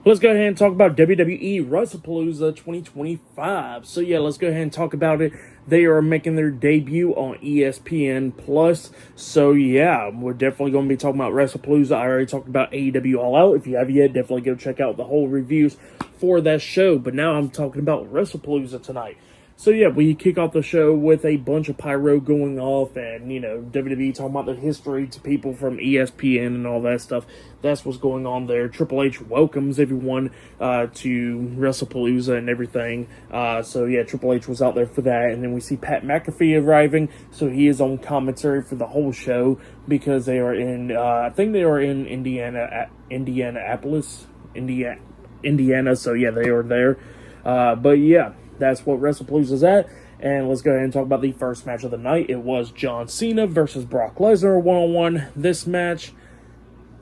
Let's go ahead and talk about WWE WrestlePalooza 2025. So yeah, let's go ahead and talk about it. They are making their debut on ESPN Plus. So yeah, we're definitely going to be talking about WrestlePalooza. I already talked about AEW All Out. If you have yet, definitely go check out the whole reviews for that show. But now I'm talking about WrestlePalooza tonight. So yeah, we kick off the show with a bunch of pyro going off and, WWE talking about the history to people from ESPN and all that stuff. That's what's going on there. Triple H welcomes everyone to WrestlePalooza and everything. So yeah, Triple H was out there for that. And then we see Pat McAfee arriving. So he is on commentary for the whole show because they are in, I think they are in Indianapolis, Indiana. So yeah, they are there. But yeah. That's what WrestlePalooza's at. And let's go ahead and talk about the first match of the night. It was John Cena versus Brock Lesnar one-on-one. This match,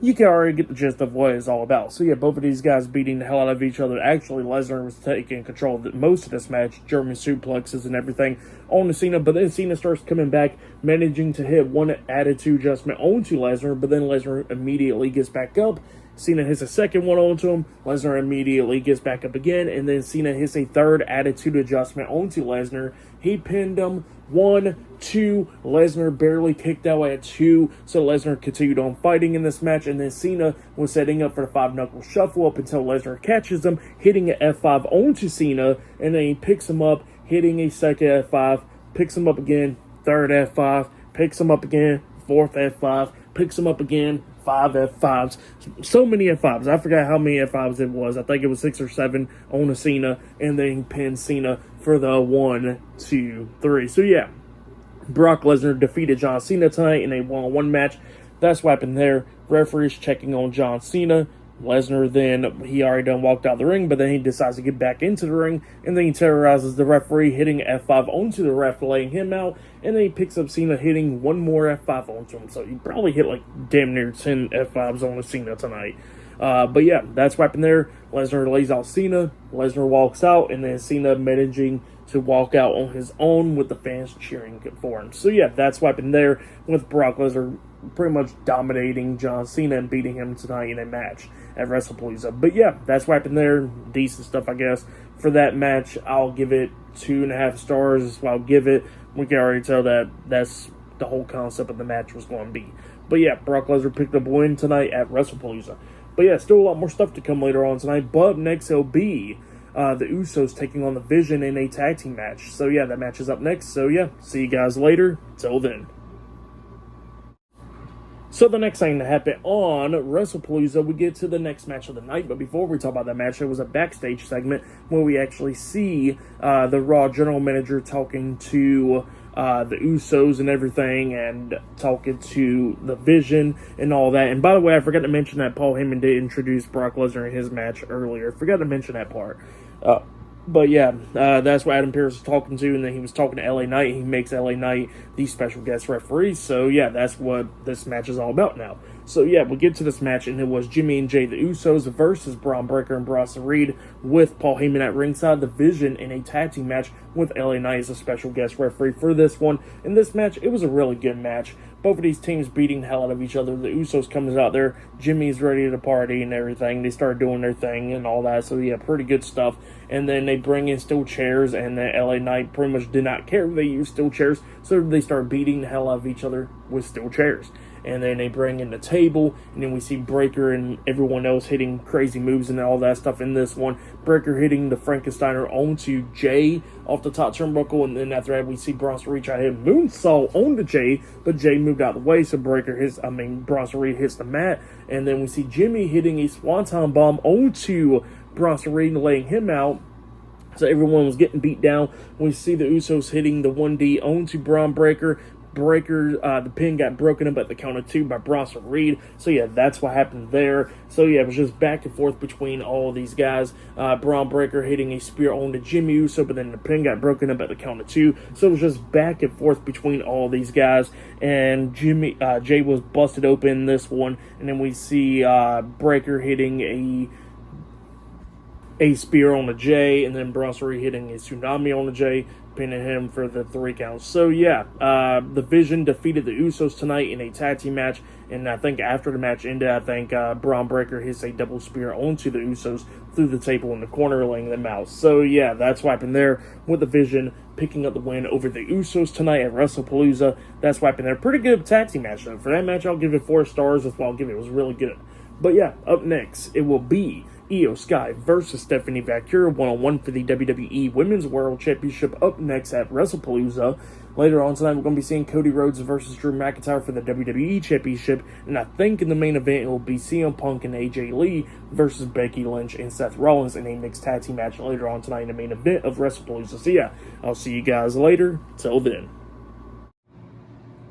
you can already get the gist of what it's all about. So yeah, both of these guys beating the hell out of each other. Actually, Lesnar was taking control of most of this match. German suplexes and everything on to Cena. But then Cena starts coming back, managing to hit one attitude adjustment onto Lesnar. But then Lesnar immediately gets back up. Cena hits a second one onto him. Lesnar immediately gets back up again. And then Cena hits a third attitude adjustment onto Lesnar. He pinned him. 1, 2. Lesnar barely kicked out at 2. So Lesnar continued on fighting in this match. And then Cena was setting up for the 5-knuckle shuffle up until Lesnar catches him, hitting an F5 onto Cena. And then he picks him up, hitting a second F5. Picks him up again. Third F5. Picks him up again. Fourth F5. Picks him up again. 5 F5s. So many F5s. I forgot how many F5s it was. I think it was 6 or 7 on a Cena. And then he pinned Cena for the 1, 2, 3. So yeah, Brock Lesnar defeated John Cena tonight in a one-on-one match. That's what happened there. Referees checking on John Cena. Lesnar then, he already done walked out the ring, but then he decides to get back into the ring, and then he terrorizes the referee, hitting F5 onto the ref, laying him out, and then he picks up Cena, hitting one more F5 onto him. So he probably hit like damn near 10 F5s on Cena tonight. But yeah, that's what happened there. Lesnar lays out Cena, Lesnar walks out, and then Cena managing to walk out on his own with the fans cheering for him. So yeah, that's what happened there with Brock Lesnar pretty much dominating John Cena and beating him tonight in a match at WrestlePalooza. But yeah, that's what happened there. Decent stuff, I guess. For that match, I'll give it 2.5 stars. That's what I'll give it. We can already tell that that's the whole concept of the match was going to be. But yeah, Brock Lesnar picked up a win tonight at WrestlePalooza. But yeah, still a lot more stuff to come later on tonight. But next it'll be the Usos taking on the Vision in a tag team match. So yeah, that match is up next. So yeah, see you guys later. Till then. So the next thing to happen on WrestlePalooza, we get to the next match of the night. But before we talk about that match, there was a backstage segment where we actually see the Raw general manager talking to the Usos and everything, and talking to the Vision and all that. And by the way, I forgot to mention that Paul Heyman did introduce Brock Lesnar in his match earlier. Forgot to mention that part. But yeah, that's what Adam Pearce was talking to, and then he was talking to LA Knight. He makes LA Knight the special guest referee. So yeah, that's what this match is all about now. So yeah, we get to this match, and it was Jimmy and Jay the Usos versus Braun Breaker and Bronson Reed with Paul Heyman at ringside. The Vision in a tag team match with LA Knight as a special guest referee for this one. In this match, it was a really good match. Both of these teams beating the hell out of each other. The Usos comes out there. Jimmy's ready to party and everything. They start doing their thing and all that. So yeah, pretty good stuff. And then they bring in steel chairs, and the LA Knight pretty much did not care. They used steel chairs, so they start beating the hell out of each other with steel chairs. And then they bring in the table, and then we see Breaker and everyone else hitting crazy moves and all that stuff in this one. Breaker hitting the Frankensteiner onto Jay off the top turnbuckle, and then after that we see Bronson Reed try to hit moonsault onto Jay, but Jay moved out of the way, so Bronson Reed hits the mat, and then we see Jimmy hitting a Swanton Bomb onto Bronson Reed and laying him out. So everyone was getting beat down. We see the Usos hitting the 1D onto Braun Breaker. The pin got broken up at the count of 2 by Bronson Reed. So yeah, that's what happened there. So yeah, it was just back and forth between all of these guys. Braun Breaker hitting a spear onto Jimmy Uso, but then the pin got broken up at the count of 2. So it was just back and forth between all these guys. And Jay was busted open in this one. And then we see Breaker hitting a spear on the Jay, and then Bronson Reed hitting a tsunami on the Jay. pinning him for the 3 counts. So yeah, the Vision defeated the Usos tonight in a tag team match, and I think after the match ended, I think Braun Breaker hits a double spear onto the Usos through the table in the corner, laying them out. So yeah, that's what happened there with the Vision picking up the win over the Usos tonight at WrestlePalooza. That's what happened there. Pretty good tag team match though. For that match, I'll give it 4 stars. That's what I'll give it. It was really good. But yeah, up next, it will be Io Sky versus Stephanie Vaquer, one-on-one for the WWE Women's World Championship up next at WrestlePalooza. Later on tonight, we're going to be seeing Cody Rhodes versus Drew McIntyre for the WWE Championship, and I think in the main event, it will be CM Punk and AJ Lee versus Becky Lynch and Seth Rollins in a mixed tag team match later on tonight in the main event of WrestlePalooza. So yeah, I'll see you guys later. Till then.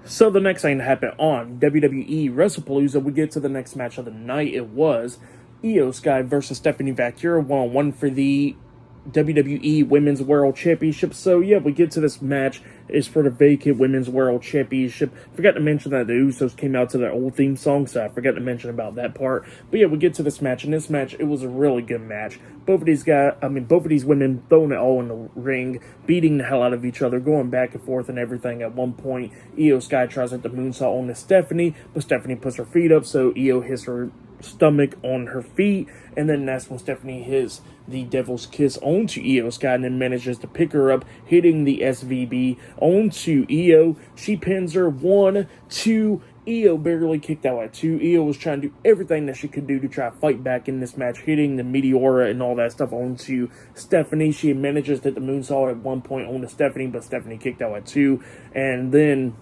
So the next thing to happen on WWE WrestlePalooza, we get to the next match of the night. It was Io Sky versus Stephanie Vaquer, one-on-one for the WWE Women's World Championship. So yeah, we get to this match. It's for the vacant Women's World Championship. Forgot to mention that the Usos came out to their old theme song, so I forgot to mention about that part. But yeah, we get to this match, and this match, it was a really good match. Both of these women throwing it all in the ring, beating the hell out of each other, going back and forth and everything. At one point, Io Sky tries to hit the moonsault on to Stephanie, but Stephanie puts her feet up, so Io hits her stomach on her feet, and then that's when Stephanie hits the Devil's Kiss onto Io Sky and then manages to pick her up, hitting the SVB onto Io. She pins her 1, 2. Io barely kicked out at 2. Io was trying to do everything that she could do to try to fight back in this match, hitting the Meteora and all that stuff onto Stephanie. She manages to hit the moonsault at one point onto Stephanie, but Stephanie kicked out at 2. And then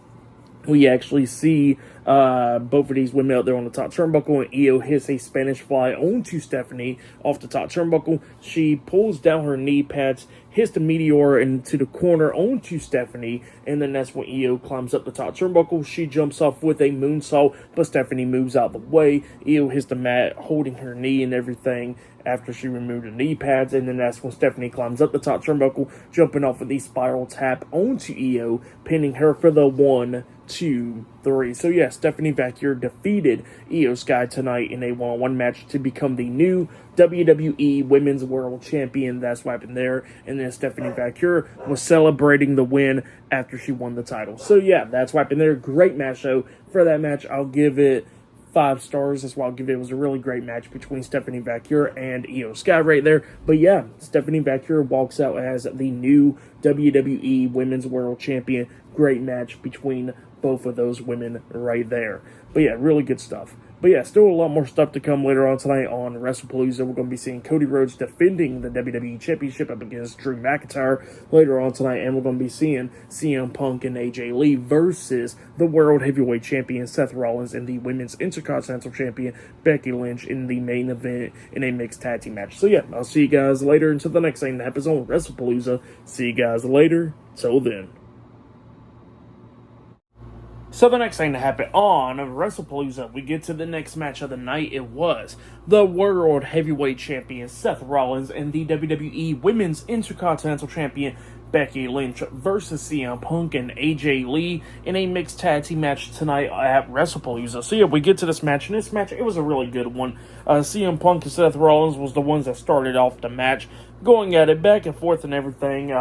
we actually see both of these women out there on the top turnbuckle, and Io hits a Spanish fly onto Stephanie off the top turnbuckle. She pulls down her knee pads, hits the Meteor into the corner onto Stephanie, and then that's when Io climbs up the top turnbuckle. She jumps off with a moonsault, but Stephanie moves out the way. Io hits the mat, holding her knee and everything after she removed the knee pads, and then that's when Stephanie climbs up the top turnbuckle, jumping off of the spiral tap onto Io, pinning her for the 1, 2, 3. So yeah, Stephanie Vaquer defeated Io Sky tonight in a one-on-one match to become the new WWE Women's World Champion. That's what happened there. And then Stephanie Vaquer was celebrating the win after she won the title. So yeah, that's what happened there. Great match though. For that match, I'll give it 5 stars. That's why I'll give it. It was a really great match between Stephanie Vaquer and Io Sky right there. But yeah, Stephanie Vaquer walks out as the new WWE Women's World Champion. Great match between both of those women right there. But yeah, really good stuff. But yeah, still a lot more stuff to come later on tonight on WrestlePalooza. We're going to be seeing Cody Rhodes defending the WWE Championship up against Drew McIntyre later on tonight. And we're going to be seeing CM Punk and AJ Lee versus the World Heavyweight Champion Seth Rollins and the Women's Intercontinental Champion Becky Lynch in the main event in a mixed tag team match. So yeah, I'll see you guys later until the next thing that happens on WrestlePalooza. See you guys later. Till then. So the next thing to happen on WrestlePalooza, we get to the next match of the night. It was the World Heavyweight Champion Seth Rollins and the WWE Women's Intercontinental Champion Becky Lynch versus CM Punk and AJ Lee in a mixed tag team match tonight at WrestlePalooza. So yeah, we get to this match, and this match, it was a really good one. CM Punk and Seth Rollins was the ones that started off the match, going at it back and forth and everything.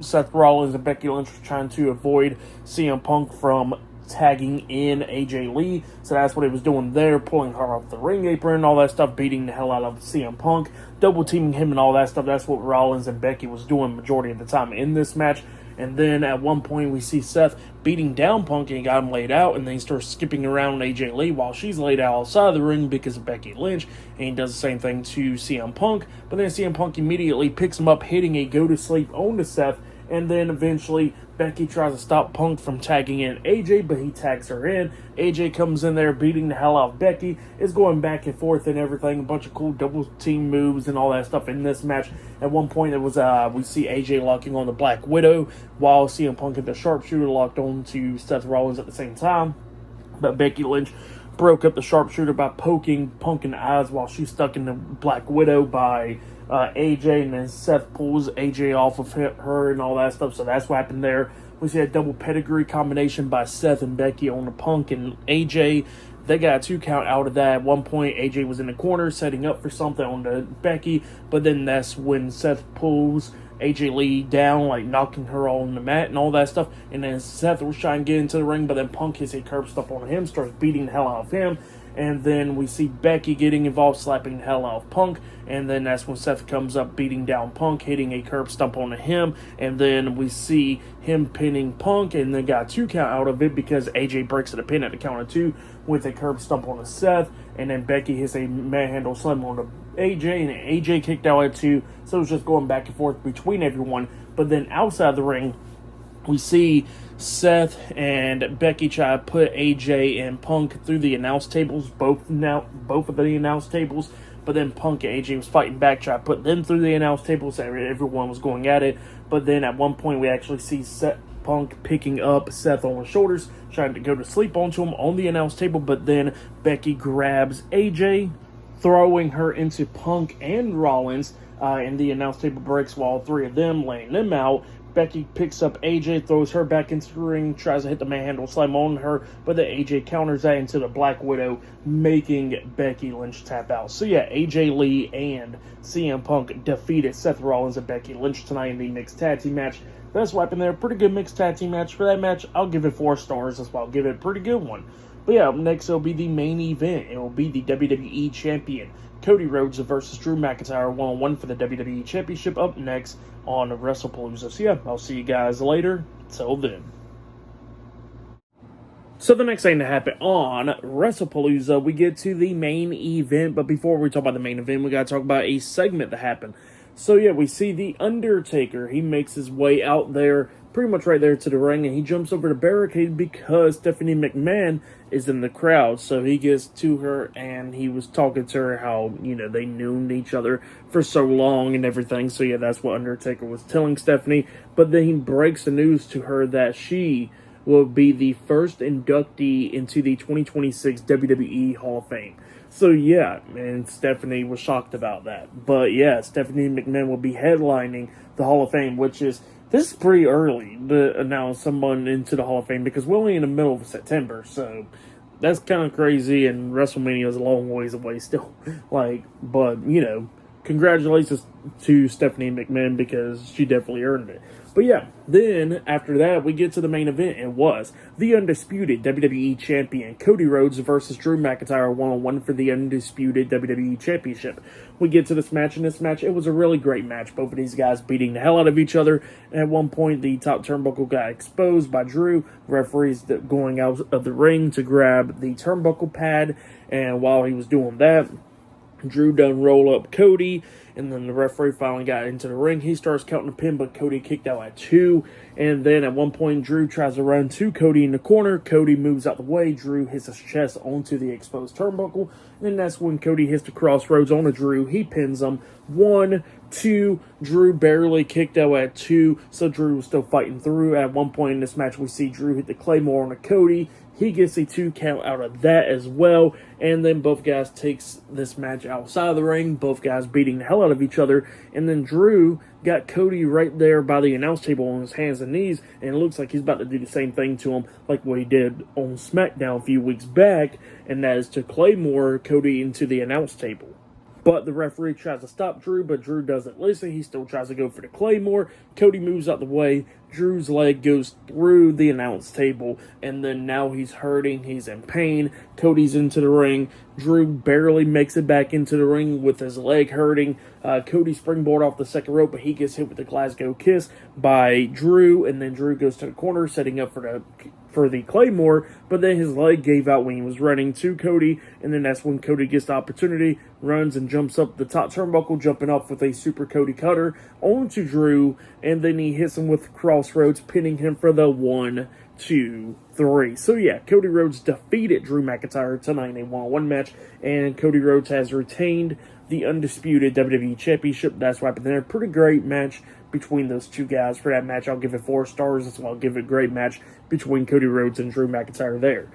Seth Rollins and Becky Lynch were trying to avoid CM Punk from tagging in AJ Lee. So that's what he was doing there, pulling her off the ring apron, all that stuff, beating the hell out of CM Punk, double teaming him and all that stuff. That's what Rollins and Becky was doing majority of the time in this match. And then at one point we see Seth beating down Punk and he got him laid out, and then he starts skipping around AJ Lee while she's laid out outside of the ring because of Becky Lynch, and he does the same thing to CM Punk. But then CM Punk immediately picks him up, hitting a go to sleep on to Seth, and then eventually Becky tries to stop Punk from tagging in AJ, but he tags her in. AJ comes in there beating the hell out of Becky. It's going back and forth and everything. A bunch of cool double team moves and all that stuff in this match. At one point, it was we see AJ locking on the Black Widow while CM Punk and the Sharpshooter locked on to Seth Rollins at the same time. But Becky Lynch broke up the Sharpshooter by poking Punk in the eyes while she's stuck in the Black Widow by AJ, and then Seth pulls AJ off of her and all that stuff. So that's what happened there. We see a double pedigree combination by Seth and Becky on the Punk and AJ. They got a 2 count out of that. At one point, AJ was in the corner setting up for something on the Becky, but then that's when Seth pulls AJ Lee down, like knocking her on the mat and all that stuff. And then Seth was trying to get into the ring, but then Punk hits a curb stop on him, starts beating the hell out of him. And then we see Becky getting involved, slapping the hell out of Punk. And then that's when Seth comes up, beating down Punk, hitting a curb stomp on him. And then we see him pinning Punk, and then got a 2 count out of it because AJ breaks the pin at the count of 2 with a curb stomp on Seth. And then Becky hits a manhandle slam on AJ, and AJ kicked out at 2. So it was just going back and forth between everyone. But then outside the ring, we see Seth and Becky try to put AJ and Punk through the announce tables, both of the announce tables. But then Punk and AJ was fighting back, trying to put them through the announce tables. Everyone was going at it. But then at one point, we actually see Punk picking up Seth on his shoulders, trying to go to sleep onto him on the announce table. But then Becky grabs AJ, throwing her into Punk and Rollins. And the announce table breaks while all 3 of them laying them out. Becky picks up AJ, throws her back into the ring, tries to hit the manhandle slam on her, but then AJ counters that into the Black Widow, making Becky Lynch tap out. So yeah, AJ Lee and CM Punk defeated Seth Rollins and Becky Lynch tonight in the mixed tag team match. That's what happened there. Pretty good mixed tag team match. For that match, I'll give it 4 stars. That's why I'll give it a pretty good one. But yeah, up next it'll be the main event. It will be the WWE Champion Cody Rhodes versus Drew McIntyre 1-on-1 for the WWE Championship up next on WrestlePalooza. So yeah, I'll see you guys later. Till then. So the next thing to happen on WrestlePalooza, we get to the main event. But before we talk about the main event, we got to talk about a segment that happened. So yeah, we see The Undertaker. He makes his way out there, pretty much right there to the ring, and he jumps over the barricade because Stephanie McMahon is in the crowd. So he gets to her, and he was talking to her how, they knew each other for so long and everything. So yeah, that's what Undertaker was telling Stephanie. But then he breaks the news to her that she will be the first inductee into the 2026 WWE Hall of Fame. So yeah, and Stephanie was shocked about that. But yeah, Stephanie McMahon will be headlining the Hall of Fame, this is pretty early to announce someone into the Hall of Fame because we're only in the middle of September, so that's kind of crazy, and WrestleMania is a long ways away still. But congratulations to Stephanie McMahon because she definitely earned it. But yeah, then after that, we get to the main event. It was the undisputed WWE Champion Cody Rhodes versus Drew McIntyre 1-on-1 for the undisputed WWE Championship. We get to this match, and it was a really great match. Both of these guys beating the hell out of each other. And at one point, the top turnbuckle got exposed by Drew. Referees going out of the ring to grab the turnbuckle pad. And while he was doing that, Drew done roll up Cody, and then the referee finally got into the ring. He starts counting the pin, but Cody kicked out at 2. And then at one point, Drew tries to run to Cody in the corner. Cody moves out the way. Drew hits his chest onto the exposed turnbuckle. And then that's when Cody hits the crossroads on Drew. He pins him. 1, 2. Drew barely kicked out at 2, so Drew was still fighting through. At one point in this match, we see Drew hit the Claymore on Cody. He gets a 2 count out of that as well. And then both guys takes this match outside of the ring. Both guys beating the hell out of each other. And then Drew got Cody right there by the announce table on his hands and knees. And it looks like he's about to do the same thing to him like what he did on SmackDown a few weeks back. And that is to Claymore Cody into the announce table. But the referee tries to stop Drew, but Drew doesn't listen. He still tries to go for the Claymore. Cody moves out the way. Drew's leg goes through the announce table, and then now he's hurting. He's in pain. Cody's into the ring. Drew barely makes it back into the ring with his leg hurting. Cody springboard off the second rope, but he gets hit with the Glasgow Kiss by Drew, and then Drew goes to the corner, setting up for the Claymore, but then his leg gave out when he was running to Cody, and then that's when Cody gets the opportunity, runs and jumps up the top turnbuckle, jumping off with a Super Cody Cutter onto Drew, and then he hits him with Crossroads, pinning him for the 1, 2, 3. So yeah, Cody Rhodes defeated Drew McIntyre tonight in a 1-on-1 match, and Cody Rhodes has retained the undisputed WWE Championship. That's what happened there. Pretty great match between those two guys. For that match, I'll give it 4 stars. That's why I'll give it a great match between Cody Rhodes and Drew McIntyre there.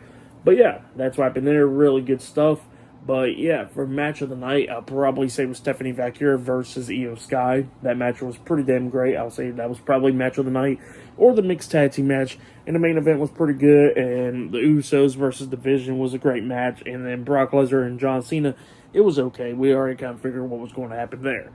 But yeah, that's what happened there. Really good stuff. But yeah, for match of the night, I'll probably say it was Stephanie Vaquer versus Io Sky. That match was pretty damn great. I'll say that was probably match of the night. Or the mixed tag team match. And the main event was pretty good. And the Usos versus Division was a great match. And then Brock Lesnar and John Cena, it was okay. We already kind of figured what was going to happen there.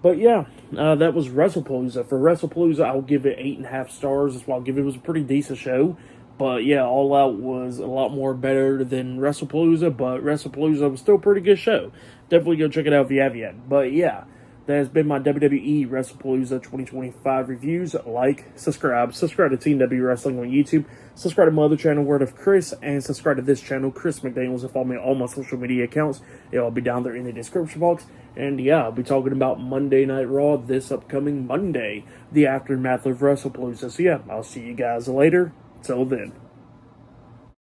But yeah, that was WrestlePalooza. For WrestlePalooza, I'll give it 8.5 stars. That's why I'll give it was a pretty decent show. But yeah, All Out was a lot more better than WrestlePalooza, but WrestlePalooza was still a pretty good show. Definitely go check it out if you have yet. But yeah, that has been my WWE WrestlePalooza 2025 reviews. Like, subscribe to Team W Wrestling on YouTube, subscribe to my other channel, Word of Chris, and subscribe to this channel, Chris McDaniels, and follow me on all my social media accounts. It'll all be down there in the description box. And yeah, I'll be talking about Monday Night Raw this upcoming Monday, the aftermath of WrestlePalooza. So yeah, I'll see you guys later. Till then.